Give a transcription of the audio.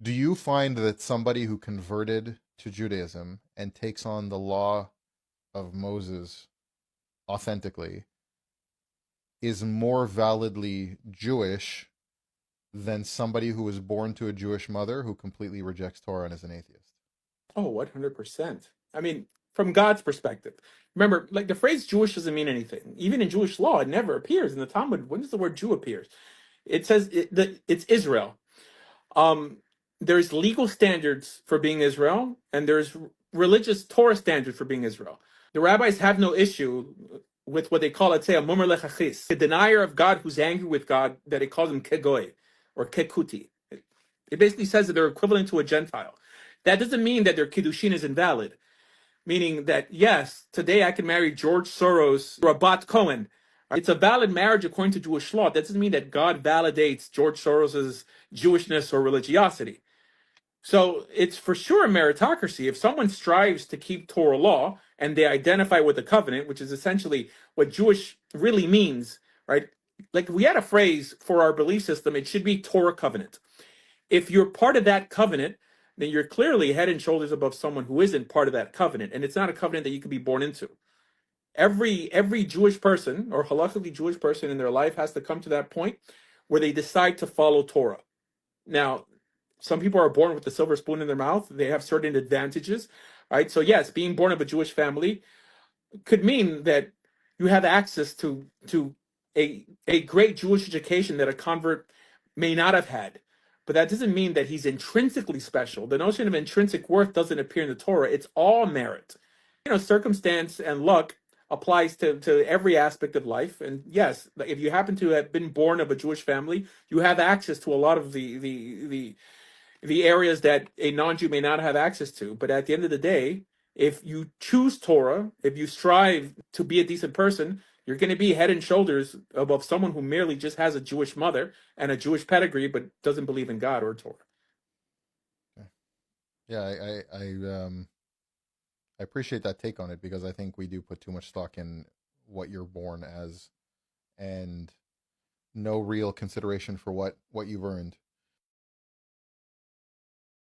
Do you find that somebody who converted to Judaism and takes on the law of Moses authentically is more validly Jewish than somebody who was born to a Jewish mother who completely rejects Torah and is an atheist? Oh, 100%. I mean, from God's perspective. Remember, like the phrase Jewish doesn't mean anything. Even in Jewish law, it never appears. In the Talmud, when does the word Jew appears? It says it's Israel. Um, there's legal standards for being Israel, and there's religious Torah standards for being Israel. The rabbis have no issue with what they call, let's say, a mumer lechachis, a denier of God who's angry with God, that it calls him kegoy or kekuti. It basically says that they're equivalent to a Gentile. That doesn't mean that their kiddushin is invalid, meaning that, yes, today I can marry George Soros or Bat Cohen. It's a valid marriage according to Jewish law. That doesn't mean that God validates George Soros's Jewishness or religiosity. So it's for sure a meritocracy. If someone strives to keep Torah law and they identify with the covenant, which is essentially what Jewish really means, right? Like if we had a phrase for our belief system, it should be Torah covenant. If you're part of that covenant, then you're clearly head and shoulders above someone who isn't part of that covenant. And it's not a covenant that you can be born into. Every Jewish person or halakhically Jewish person in their life has to come to that point where they decide to follow Torah. Now, some people are born with the silver spoon in their mouth. They have certain advantages, right? So yes, being born of a Jewish family could mean that you have access to a great Jewish education that a convert may not have had. But that doesn't mean that he's intrinsically special. The notion of intrinsic worth doesn't appear in the Torah. It's all merit. Circumstance and luck applies to every aspect of life. And yes, if you happen to have been born of a Jewish family, you have access to a lot of the areas that a non-Jew may not have access to. But at the end of the day, if you choose Torah, if you strive to be a decent person, you're going to be head and shoulders above someone who merely just has a Jewish mother and a Jewish pedigree, but doesn't believe in God or Torah. Yeah, I appreciate that take on it because I think we do put too much stock in what you're born as and no real consideration for what you've earned.